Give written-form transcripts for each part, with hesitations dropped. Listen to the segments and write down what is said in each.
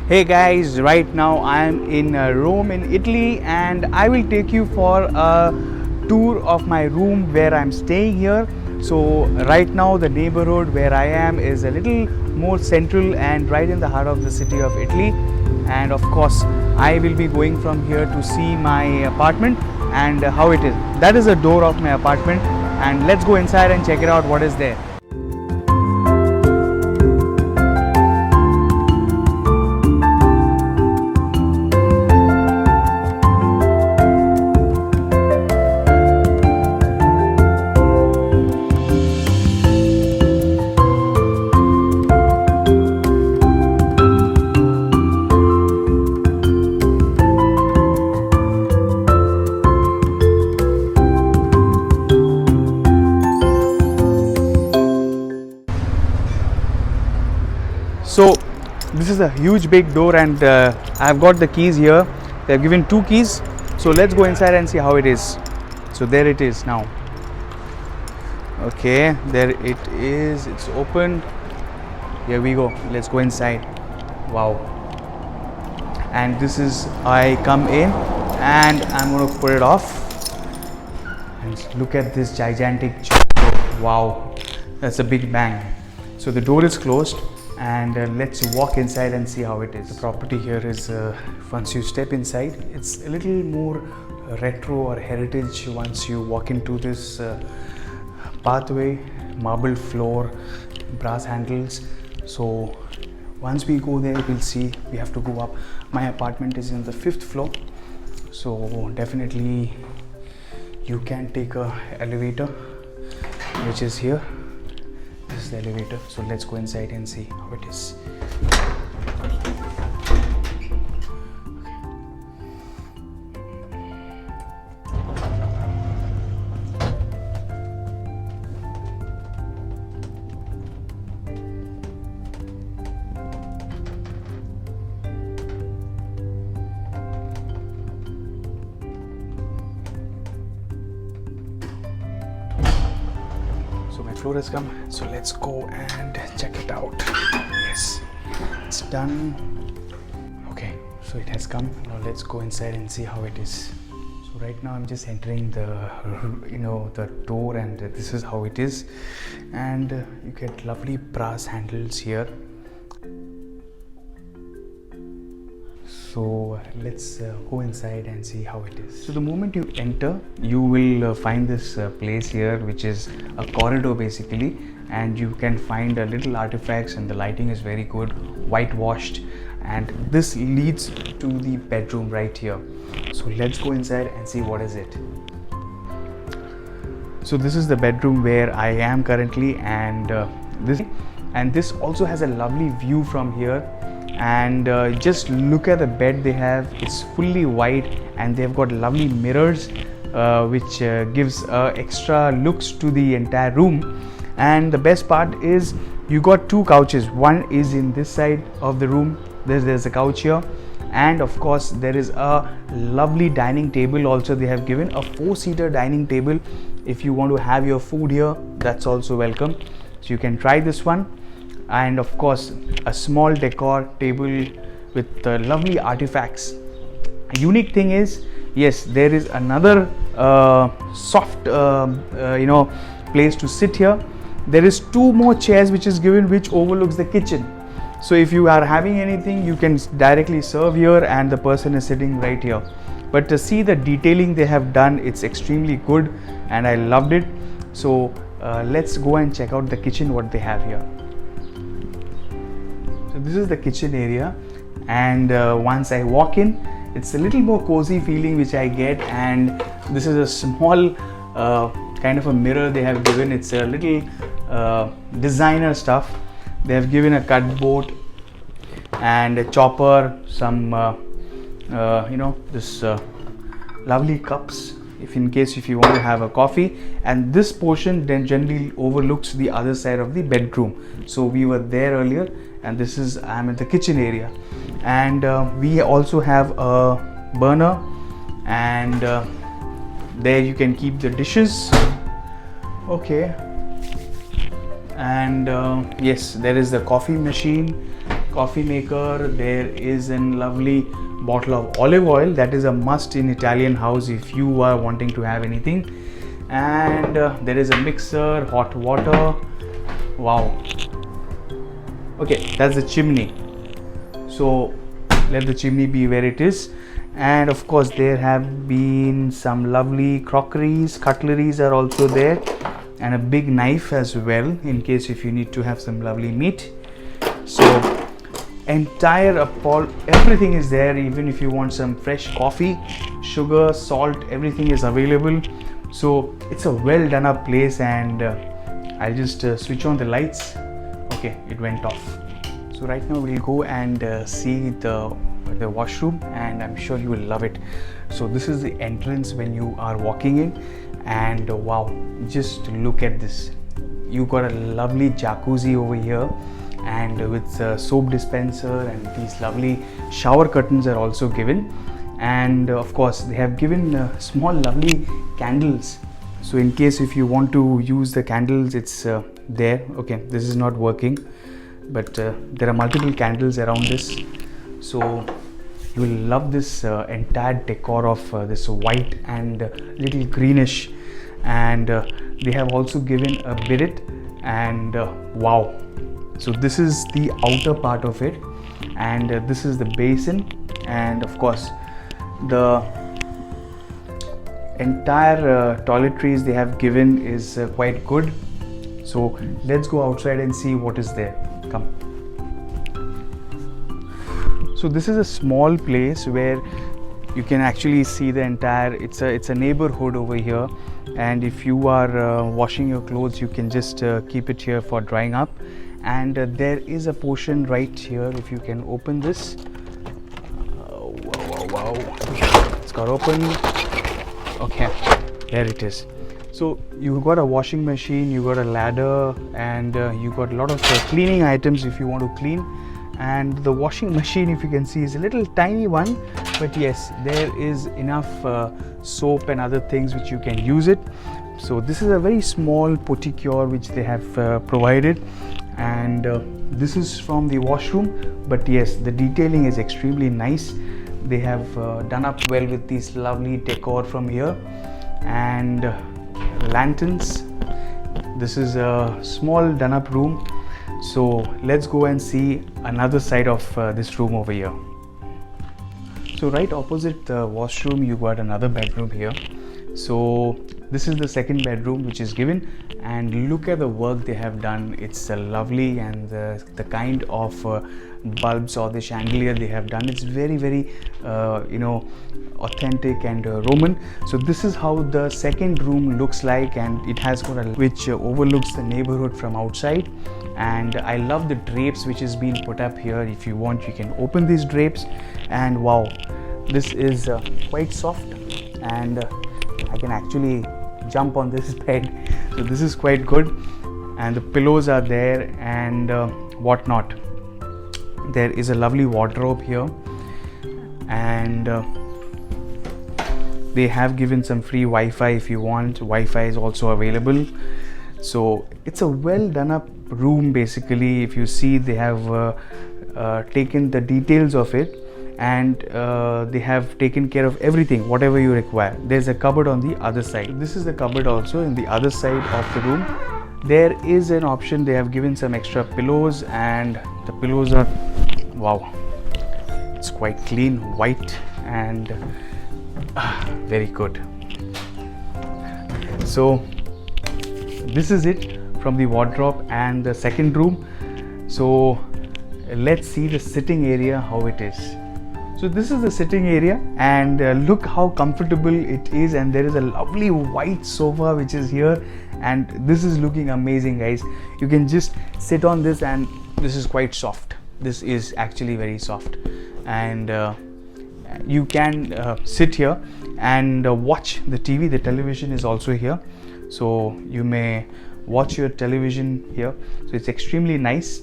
Hey guys, right now I am in Rome in Italy and I will take you for a tour of my room where I'm staying here. So right now the neighborhood where I am is a little more central and right in the heart of the city of Italy, and of course I will be going from here to see my apartment and how it is. That is the door of my apartment, and let's go inside and check it out what is there. So this is a huge big door, and I've got the keys here. They've given 2 keys, so let's go inside and see how it is. So there it is now. Okay, there it is, it's open. Here we go, let's go inside. Wow. And this is, I come in and I'm going to put it off and look at this gigantic door. Wow, that's a big bang. So the door is closed, and let's walk inside and see how it is. The property here is, once you step inside, it's a little more retro or heritage once you walk into this pathway, marble floor, brass handles. So once we go there, we'll see we have to go up. My apartment is in the 5th floor, so definitely you can take a elevator which is here. This is the elevator, so let's go inside and see how it is. So my floor has come, so let's go and check it out. Yes, it's done. Okay, so it has come. Now let's go inside and see how it is. So right now I'm just entering the the door, and this is how it is. And you get lovely brass handles here. So let's go inside and see how it is. So the moment you enter, you will find this place here, which is a corridor basically, and you can find little artifacts, and the lighting is very good, whitewashed, and this leads to the bedroom right here. So let's go inside and see what is it. So this is the bedroom where I am currently, and this also has a lovely view from here. And just look at the bed they have. It's fully white, and they've got lovely mirrors which gives extra looks to the entire room. And the best part is you got 2 couches. One is in this side of the room. There's a couch here, and of course there is a lovely dining table also. They have given a 4-seater dining table. If you want to have your food here, that's also welcome, so you can try this one. And of course a small decor table with lovely artifacts. A unique thing is, yes, there is another soft place to sit here. There is 2 more chairs which is given, which overlooks the kitchen. So if you are having anything, you can directly serve here, and the person is sitting right here. But to see the detailing they have done, it's extremely good, and I loved it. So let's go and check out the kitchen, what they have here. So this is the kitchen area, and once I walk in, it's a little more cozy feeling which I get. And this is a small kind of a mirror they have given. It's a little designer stuff. They have given a cut board and a chopper, some this lovely cups if you want to have a coffee. And this portion then generally overlooks the other side of the bedroom. So we were there earlier, and this is, I'm in the kitchen area. And we also have a burner, and there you can keep the dishes. Okay, and yes, there is the coffee machine, coffee maker. There is a lovely bottle of olive oil. That is a must in Italian house if you are wanting to have anything. And there is a mixer, hot water. Wow. Okay, that's the chimney. So let the chimney be where it is. And of course there have been some lovely crockeries, cutleries are also there, and a big knife as well in case if you need to have some lovely meat. So everything is there. Even if you want some fresh coffee, sugar, salt, everything is available. So it's a well done up place. And I'll just switch on the lights. Okay, it went off. So right now we'll go and see the washroom, and I'm sure you will love it. So this is the entrance when you are walking in, and wow, just look at this. You got a lovely jacuzzi over here, and with a soap dispenser, and these lovely shower curtains are also given. And of course they have given small lovely candles. So in case if you want to use the candles, it's there. Okay, this is not working, but there are multiple candles around this. So you will love this entire decor of this white and little greenish. And they have also given a bidet, and wow. So this is the outer part of it, and this is the basin. And of course the entire toiletries they have given is quite good. So let's go outside and see what is there. Come. So this is a small place where you can actually see the entire, it's a neighborhood over here. And if you are washing your clothes, you can just keep it here for drying up. And there is a portion right here. If you can open this, wow, it's got open. Okay, there it is. So you got a washing machine, you got a ladder, and you got a lot of cleaning items if you want to clean. And the washing machine, if you can see, is a little tiny one, but yes, there is enough soap and other things which you can use it. So this is a very small porticure which they have provided. And this is from the washroom, but yes, the detailing is extremely nice. They have done up well with these lovely decor from here. And lanterns. This is a small done up room. So let's go and see another side of this room over here. So right opposite the washroom, you got another bedroom here. So this is the second bedroom which is given, and look at the work they have done. It's lovely, and the kind of bulbs or the chandelier they have done, it's very authentic and Roman. So this is how the second room looks like, and it has got a which overlooks the neighborhood from outside. And I love the drapes which is being put up here. If you want, you can open these drapes, and wow, this is quite soft, and I can actually jump on this bed. So this is quite good, and the pillows are there and whatnot. There is a lovely wardrobe here, and they have given some free Wi-Fi if you want. Wi-Fi is also available. So it's a well done up room basically. If you see, they have taken the details of it, and they have taken care of everything whatever you require. There's a cupboard on the other side. This is the cupboard also in the other side of the room. There is an option, they have given some extra pillows, and the pillows are wow, it's quite clean, white, and very good. So this is it from the wardrobe and the second room. So let's see the sitting area, how it is. So this is the sitting area, and look how comfortable it is. And there is a lovely white sofa which is here, and this is looking amazing, guys. You can just sit on this, and this is quite soft. This is actually very soft, and you can sit here and watch the TV. The television is also here, so you may watch your television here. So it's extremely nice.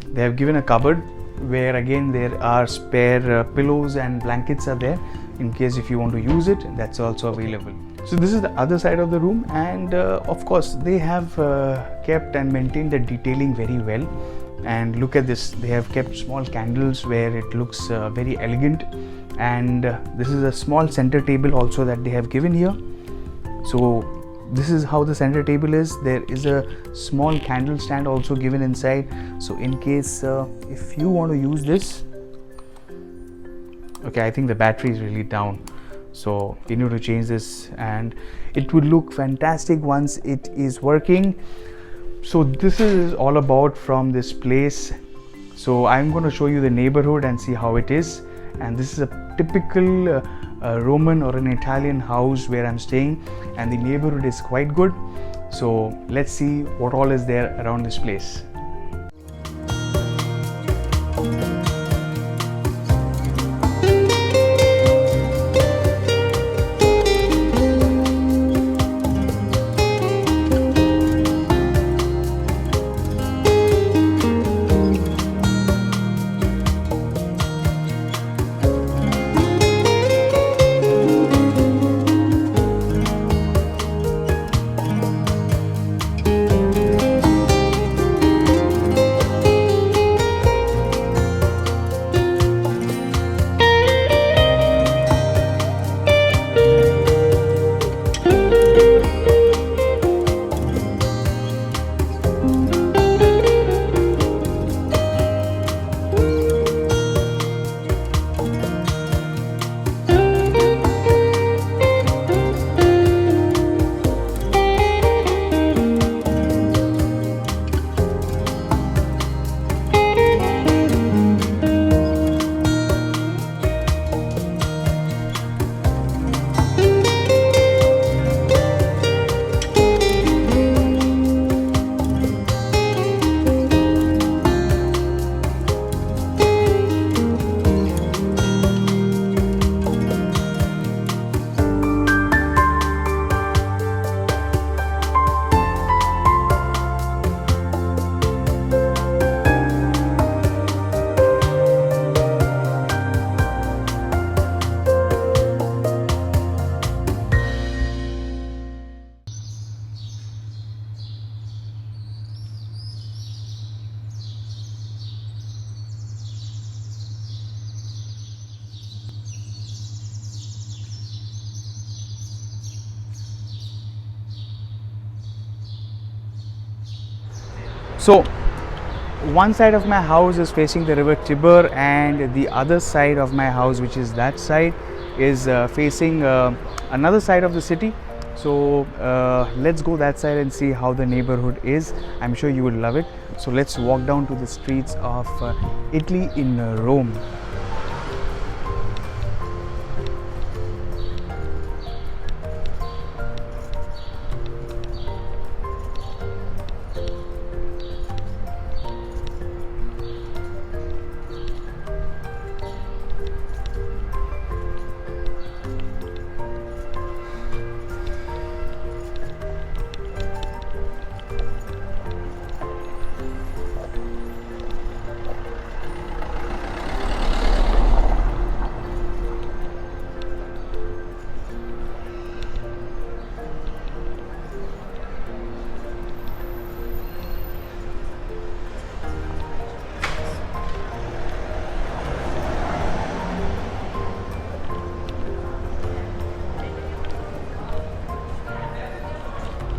They have given a cupboard where again there are spare pillows and blankets are there in case if you want to use it. That's also available. So this is the other side of the room, and of course they have kept and maintained the detailing very well. And look at this, they have kept small candles where it looks very elegant. And this is a small center table also that they have given here. So this is how the center table is. There is a small candle stand also given inside, so in case if you want to use this. Okay, I think the battery is really down, so you need to change this, and it would look fantastic once it is working. So this is all about from this place. So I'm going to show you the neighborhood and see how it is. And this is a typical Roman or an Italian house where I'm staying, and the neighborhood is quite good. So let's see what all is there around this place. So one side of my house is facing the river Tiber, and the other side of my house, which is that side, is facing another side of the city. So let's go that side and see how the neighborhood is. I'm sure you will love it. So let's walk down to the streets of Italy in Rome.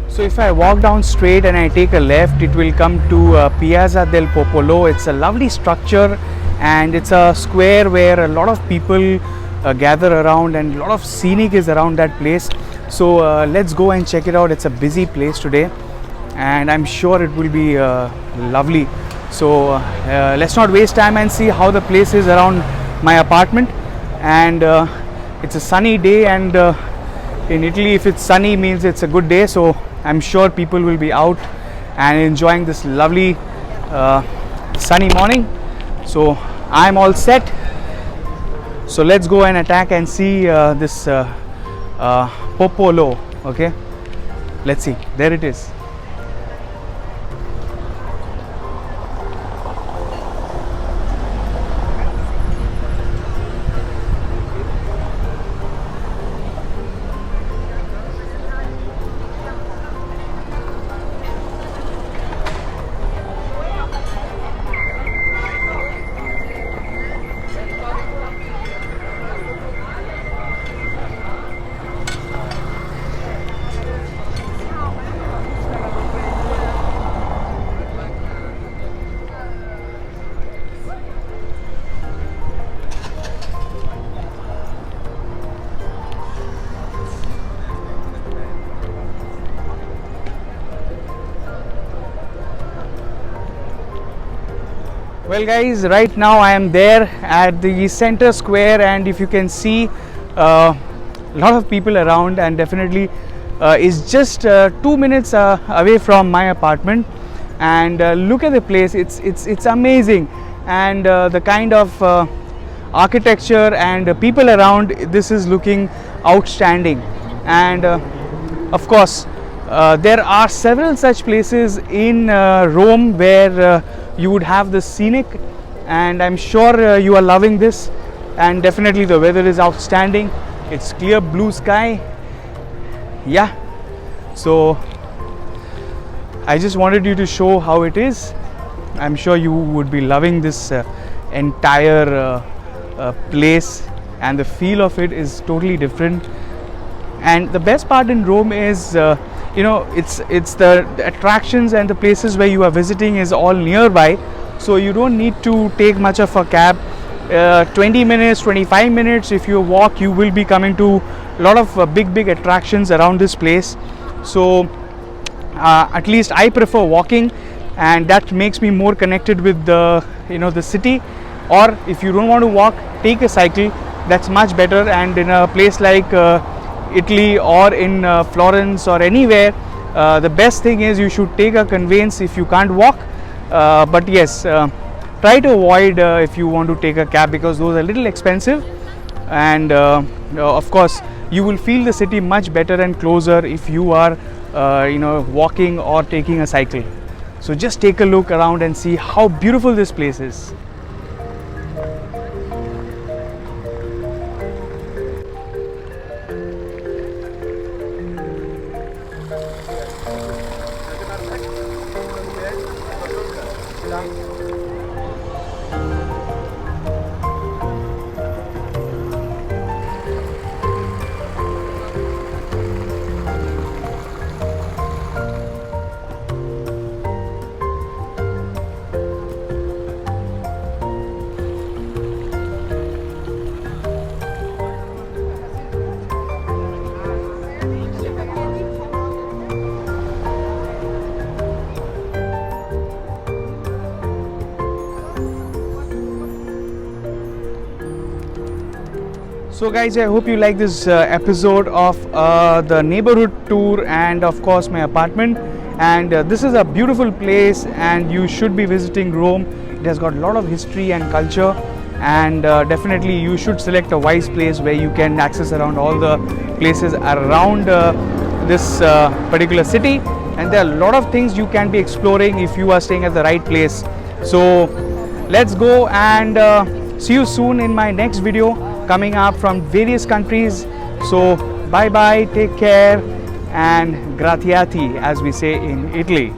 So if I walk down straight and I take a left, it will come to Piazza del Popolo. It's a lovely structure, and it's a square where a lot of people gather around, and a lot of scenic is around that place. So let's go and check it out. It's a busy place today, and I'm sure it will be lovely. So let's not waste time and see how the place is around my apartment. And it's a sunny day, and in Italy, if it's sunny, means it's a good day. So I'm sure people will be out and enjoying this lovely sunny morning. So I'm all set. So let's go and attack and see this Popolo. Okay, let's see. There it is. Well guys, right now I am there at the center square, and if you can see a lot of people around, and definitely is just 2 minutes away from my apartment. And look at the place, it's amazing, and the kind of architecture and people around, this is looking outstanding. And of course there are several such places in Rome where you would have the scenic, and I'm sure you are loving this. And definitely the weather is outstanding, it's clear blue sky. Yeah, so I just wanted you to show how it is. I'm sure you would be loving this entire place, and the feel of it is totally different. And the best part in Rome is it's the attractions and the places where you are visiting is all nearby, so you don't need to take much of a cab. 20 minutes, 25 minutes, if you walk, you will be coming to a lot of big attractions around this place. So at least I prefer walking, and that makes me more connected with the the city. Or if you don't want to walk, take a cycle, that's much better. And in a place like Italy or in Florence or anywhere, the best thing is you should take a conveyance if you can't walk. But yes, try to avoid if you want to take a cab, because those are a little expensive. And of course you will feel the city much better and closer if you are walking or taking a cycle. So just take a look around and see how beautiful this place is. So guys, I hope you like this episode of the neighborhood tour, and of course my apartment. And this is a beautiful place, and you should be visiting Rome. It has got a lot of history and culture, and definitely you should select a wise place where you can access around all the places around this particular city. And there are a lot of things you can be exploring if you are staying at the right place. So let's go, and see you soon in my next video coming up from various countries. So bye bye, take care, and gratiati, as we say in Italy.